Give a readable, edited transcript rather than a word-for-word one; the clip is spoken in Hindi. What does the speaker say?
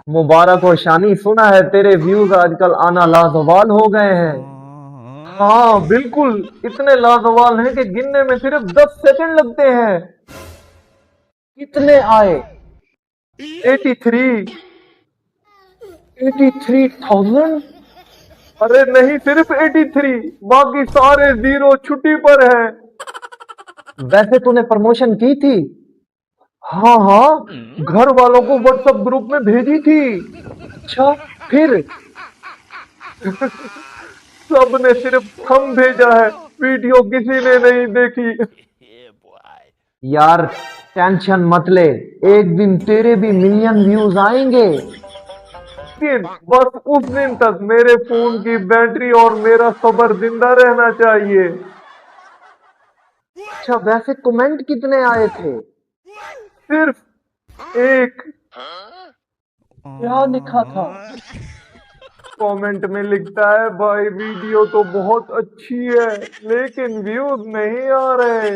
मुबारक हो शानी, सुना है तेरे व्यूज आजकल आना लाजवाल हो गए हैं। हाँ बिल्कुल, इतने लाजवाल हैं कि गिनने में सिर्फ 10 सेकंड लगते हैं। कितने आए? 83। 83,000? अरे नहीं, सिर्फ 83। बाकी सारे जीरो छुट्टी पर हैं। वैसे तूने प्रमोशन की थी? हाँ हाँ, घर वालों को व्हाट्सएप ग्रुप में भेजी थी। अच्छा, फिर? सबने सिर्फ थंब भेजा है, वीडियो किसी ने नहीं देखी। यार टेंशन मत ले, एक दिन तेरे भी मिलियन व्यूज आएंगे। लेकिन बस उस दिन तक मेरे फोन की बैटरी और मेरा सब्र जिंदा रहना चाहिए। अच्छा, वैसे कमेंट कितने आए थे? सिर्फ एक। क्या लिखा था? कमेंट में लिखता है, भाई वीडियो तो बहुत अच्छी है लेकिन व्यूज नहीं आ रहे।